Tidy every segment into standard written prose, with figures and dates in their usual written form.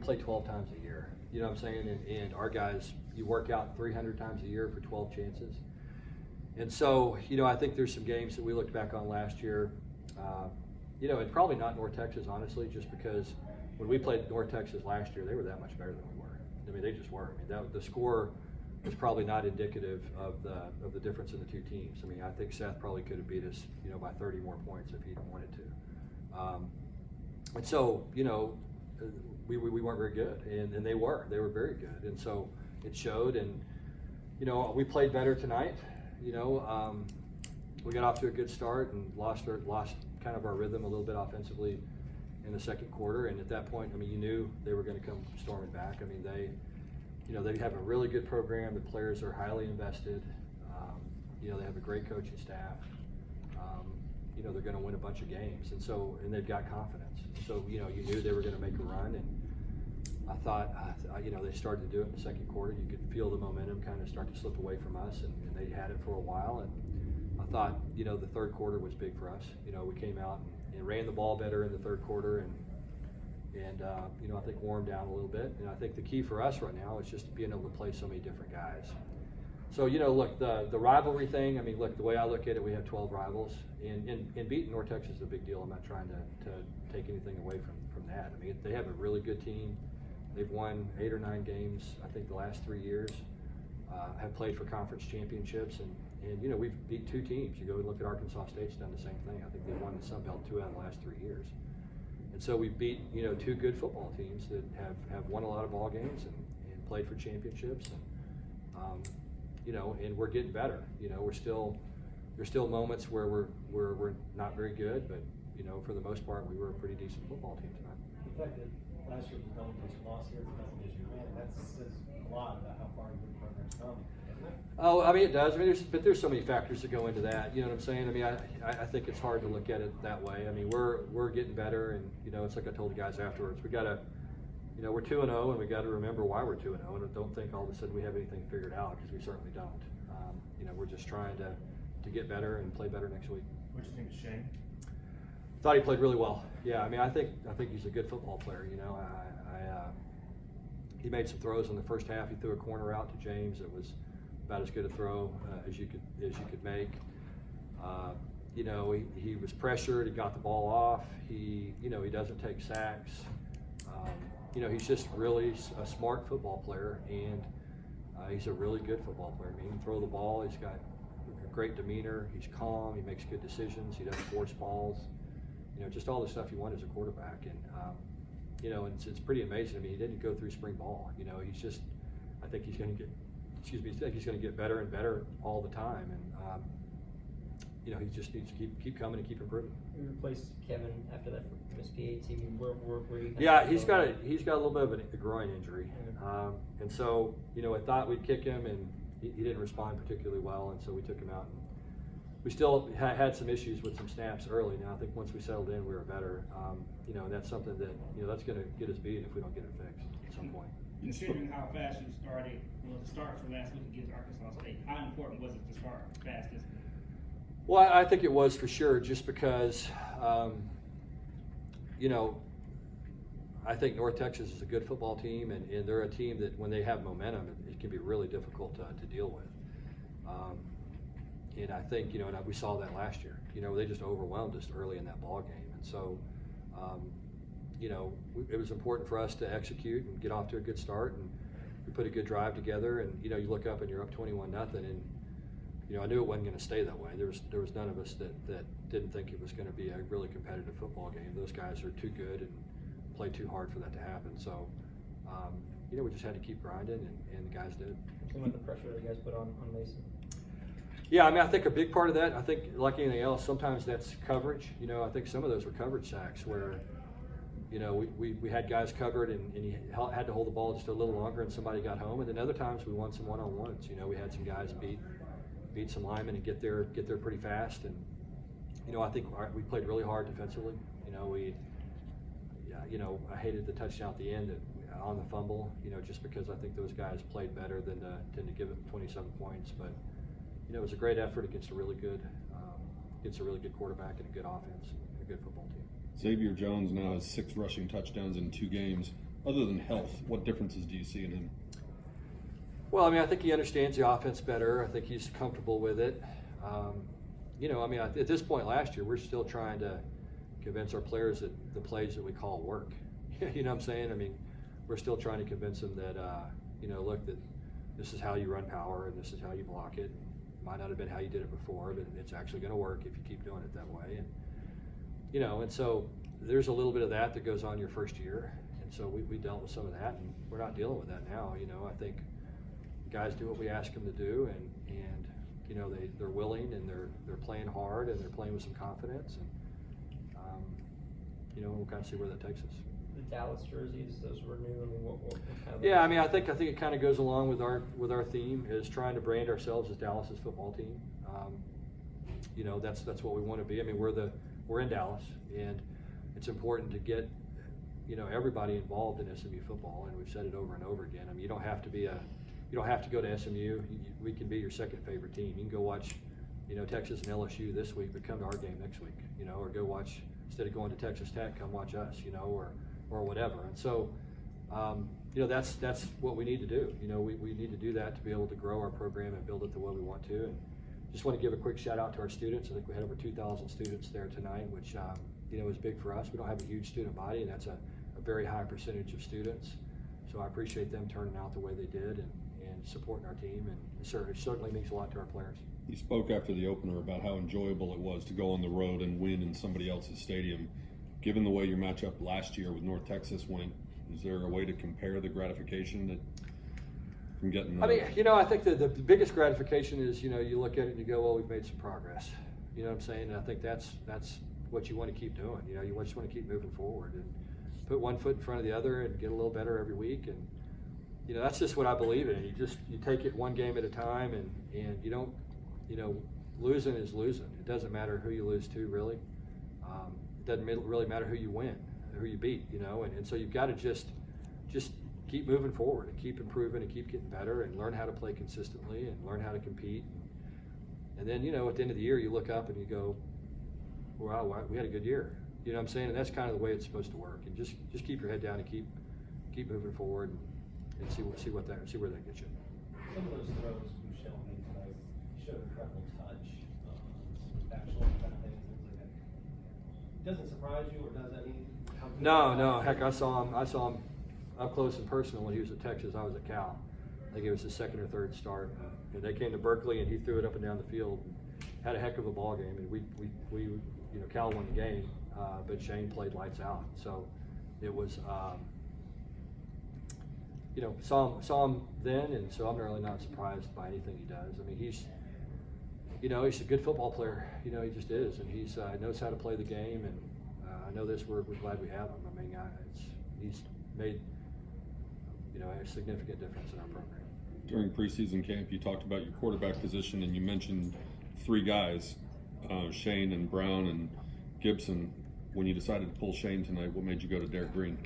play 12 times a year. You know what I'm saying? And our guys, you work out 300 times a year for 12 chances. And so, I think there's some games that we looked back on last year, and probably not North Texas, honestly, just because when we played North Texas last year, they were that much better than we were. I mean, they just were. I mean, the score was probably not indicative of the difference in the two teams. I mean, I think Seth probably could have beat us, by 30 more points if he'd wanted to. And so, we weren't very good, and they were very good, and so it showed. And we played better tonight. We got off to a good start and lost kind of our rhythm a little bit offensively in the second quarter. And at that point, I mean, you knew they were going to come storming back. I mean, they have a really good program. The players are highly invested. They have a great coaching staff. They're going to win a bunch of games, and they've got confidence. So you knew they were going to make a run, and I thought, they started to do it in the second quarter. You could feel the momentum kind of start to slip away from us, and they had it for a while. And I thought, the third quarter was big for us. We came out and ran the ball better in the third quarter, and I think warmed down a little bit. And I think the key for us right now is just being able to play so many different guys. So, look, the rivalry thing, I mean, look, the way I look at it, we have 12 rivals, and beating North Texas is a big deal. I'm not trying to take anything away from that. I mean, they have a really good team. They've won 8 or 9 games, I think, the last 3 years, have played for conference championships, and we've beat 2 teams. You go and look at Arkansas State's done the same thing. I think they've won the Sun Belt 2 out of the last 3 years. And so we've beat, 2 good football teams that have won a lot of ball games and played for championships. And we're getting better. There's still moments where we're not very good, but for the most part, we were a pretty decent football team tonight. The fact that last year was a double-digit loss, here it's a double-digit win, that says a lot about how far your program's come, doesn't it? Oh, I mean, it does. I mean, there's so many factors that go into that. You know what I'm saying? I mean, I think it's hard to look at it that way. I mean, we're getting better, and it's like I told the guys afterwards. We gotta, we're 2-0, and we got to remember why we're 2-0, and don't think all of a sudden we have anything figured out, because we certainly don't. We're just trying to get better and play better next week. What do you think of Shane? Thought he played really well. Yeah, I mean, I think he's a good football player. He made some throws in the first half. He threw a corner out to James. It was about as good a throw as you could make. He was pressured. He got the ball off. He doesn't take sacks. He's just really a smart football player, and he's a really good football player. I mean, he can throw the ball. He's got a great demeanor. He's calm. He makes good decisions. He doesn't force balls. Just all the stuff you want as a quarterback. And and it's pretty amazing. I mean, he didn't go through spring ball. He's just, I think he's going to get better and better all the time. And he just needs to keep coming and keep improving. You replaced Kevin after that for his PA team. Where you? Yeah, he's got a little bit of a groin injury, and so I thought we'd kick him, and he didn't respond particularly well, and so we took him out. And we still had some issues with some snaps early. Now I think once we settled in, we were better. And that's something that that's going to get us beat if we don't get it fixed at some point. Considering how fast you started, the start for last week against Arkansas State, how important was it to start fast this week? Well, I think it was for sure, just because, I think North Texas is a good football team, and they're a team that when they have momentum, it can be really difficult to deal with. And I think, and we saw that last year. They just overwhelmed us early in that ball game. And so, it was important for us to execute and get off to a good start. And we put a good drive together. And, you look up and you're up 21-0. And, I knew it wasn't going to stay that way. There was none of us that didn't think it was going to be a really competitive football game. Those guys are too good and play too hard for that to happen. So, we just had to keep grinding, and the guys did. Some of the pressure that you guys put on Mason. Yeah, I mean, I think a big part of that, I think like anything else, sometimes that's coverage. I think some of those were coverage sacks where, we had guys covered and he had to hold the ball just a little longer and somebody got home. And then other times we won some one-on-ones. We had some guys beat some linemen and get there pretty fast. And, I think we played really hard defensively. I hated the touchdown at the end on the fumble, just because I think those guys played better than to give it 27 points. But, it was a great effort against a really good quarterback and a good offense, and a good football team. Xavier Jones now has 6 rushing touchdowns in 2 games. Other than health, what differences do you see in him? Well, I mean, I think he understands the offense better. I think he's comfortable with it. I mean, at this point last year, we're still trying to convince our players that the plays that we call work. You know what I'm saying? I mean, we're still trying to convince them that, look, that this is how you run power and this is how you block it. Might not have been how you did it before, but it's actually going to work if you keep doing it that way. And so there's a little bit of that goes on your first year. And so we dealt with some of that, and we're not dealing with that now. I think guys do what we ask them to do, and they're willing, and they're playing hard, and they're playing with some confidence, and we'll kind of see where that takes us. The Dallas jerseys, those were new. I mean, what kind of? Yeah, I mean, I think it kind of goes along with our theme, is trying to brand ourselves as Dallas's football team. That's what we want to be. I mean, we're in Dallas, and it's important to get everybody involved in SMU football, and we've said it over and over again. I mean, you don't have to go to SMU. We can be your second favorite team. You can go watch, Texas and LSU this week, but come to our game next week, or go watch, instead of going to Texas Tech, come watch us, or whatever. And so, that's what we need to do. We need to do that to be able to grow our program and build it the way we want to. And just want to give a quick shout out to our students. I think we had over 2,000 students there tonight, which, is big for us. We don't have a huge student body, and that's a very high percentage of students. So I appreciate them turning out the way they did and supporting our team, and it certainly means a lot to our players. You spoke after the opener about how enjoyable it was to go on the road and win in somebody else's stadium. Given the way your matchup last year with North Texas went, is there a way to compare the gratification that from getting? I mean, I think the biggest gratification is, you look at it and you go, well, we've made some progress. You know what I'm saying? And I think that's what you want to keep doing. You just want to keep moving forward and put one foot in front of the other and get a little better every week. And that's just what I believe in. You take it one game at a time, and you don't, losing is losing. It doesn't matter who you lose to, really. It doesn't really matter who you win, who you beat, and so you've got to just keep moving forward and keep improving and keep getting better and learn how to play consistently and learn how to compete. And then, at the end of the year, you look up and you go, wow, we had a good year. You know what I'm saying? And that's kind of the way it's supposed to work. And just keep your head down and keep moving forward and see where that gets you. Some of those throws Michelle made tonight showed incredible touch, actual kind of things like that. Doesn't surprise you, or does that mean? No. Heck, I saw him up close and personal when he was at Texas. I was at Cal. I think it was his second or third start. And they came to Berkeley, and he threw it up and down the field. Had a heck of a ball game, and we Cal won the game, but Shane played lights out. So it was, saw him then, and so I'm really not surprised by anything he does. I mean, he's a good football player. He just is, and he's knows how to play the game. And I know this. We're glad we have him. I mean, he's made a significant difference in our program. During preseason camp, you talked about your quarterback position, and you mentioned three guys, Shane and Brown and Gibson. When you decided to pull Shane tonight, what made you go to Derek Green?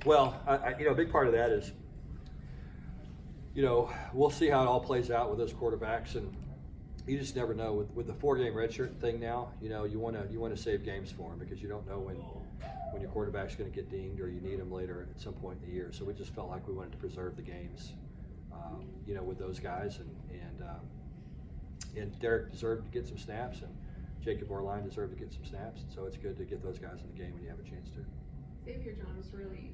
Well, a big part of that is, we'll see how it all plays out with those quarterbacks, and you just never know with the 4-game redshirt thing now. You want to save games for them because you don't know when your quarterback's going to get dinged or you need them later at some point in the year. So we just felt like we wanted to preserve the games, with those guys, and Derek deserved to get some snaps, and Jacob Orline deserved to get some snaps. And so it's good to get those guys in the game when you have a chance to. Xavier Jones really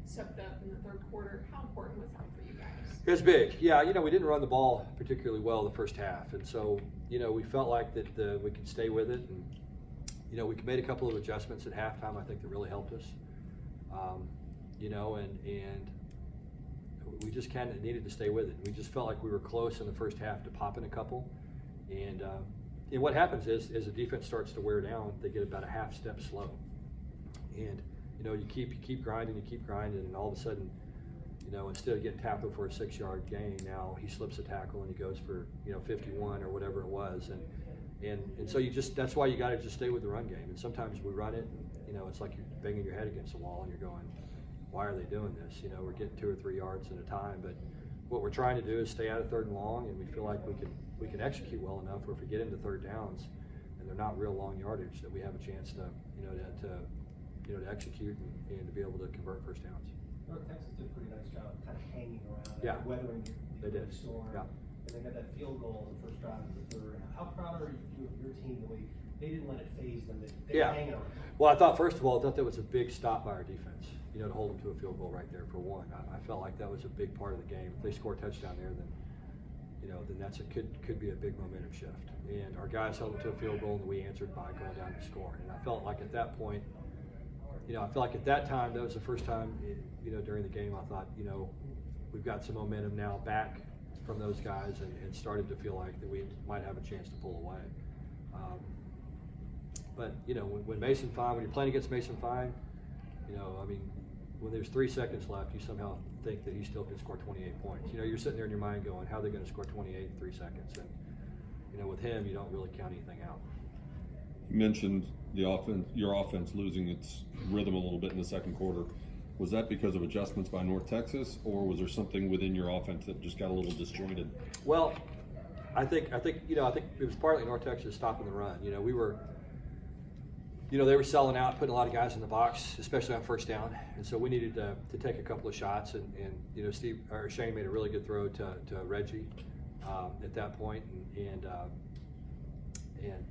stepped up in the third quarter. How important was that for you guys? It was big. Yeah, we didn't run the ball particularly well the first half, and so we felt like that we could stay with it, and we made a couple of adjustments at halftime. I think that really helped us. And we just kind of needed to stay with it. We just felt like we were close in the first half to popping a couple, and what happens is as the defense starts to wear down, they get about a half step slow, and you keep grinding, and all of a sudden, instead of getting tackled for a 6-yard gain, now he slips a tackle and he goes for 51 or whatever it was, and so that's why you got to just stay with the run game. And sometimes we run it, and it's like you're banging your head against the wall and you're going, why are they doing this? We're getting 2 or 3 yards at a time, but what we're trying to do is stay out of 3rd and long, and we feel like we can execute well enough where if we get into 3rd downs and they're not real long yardage, that we have a chance to to execute and to be able to convert first downs. North Texas did a pretty nice job kind of hanging around, Yeah. weathering They the did. storm. Yeah. And they got that field goal in the first drive of the third. How proud are you of your team, the way they didn't let it phase them, they Yeah. were hanging around? Well, I thought, first of all, that was a big stop by our defense, you know, to hold them to a field goal right there for one. I felt like that was a big part of the game. If they score a touchdown there, then, you know, then could be a big momentum shift. And our guys held them to a field goal, and we answered by going down to score. And I felt like at that point, you know, I felt like at that time, that was the first time, you know, during the game, I thought, you know, we've got some momentum now back from those guys, and started to feel like that we might have a chance to pull away. But you know, when Mason Fine, when you're playing against Mason Fine, you know, I mean, when there's 3 seconds left, you somehow think that he still can score 28 points. You know, you're sitting there in your mind going, how are they going to score 28 in 3 seconds? And you know, with him, you don't really count anything out. You mentioned the offense, your offense losing its rhythm a little bit in the second quarter. Was that because of adjustments by North Texas, or was there something within your offense that just got a little disjointed? Well, I think it was partly North Texas stopping the run. You know, they were selling out, putting a lot of guys in the box, especially on first down, and so we needed to take a couple of shots. And you know, Shane made a really good throw to Reggie at that point, and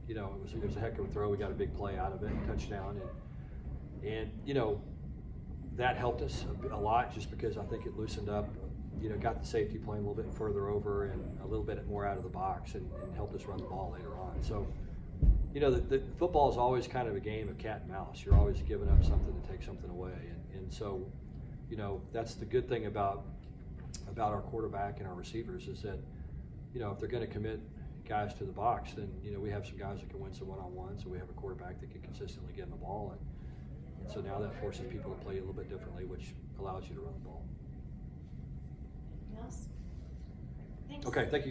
you know, it was a heck of a throw. We got a big play out of it, touchdown, and you know, that helped us a lot just because I think it loosened up, you know, got the safety playing a little bit further over and a little bit more out of the box, and helped us run the ball later on. So, you know, the football is always kind of a game of cat and mouse. You're always giving up something to take something away, and so, you know, that's the good thing about our quarterback and our receivers is that, you know, if they're going to commit guys to the box, then you know we have some guys that can win some one-on-one. So we have a quarterback that can consistently get in the ball, and so now that forces people to play a little bit differently, which allows you to run the ball. Anything else? Thanks. Okay, thank you.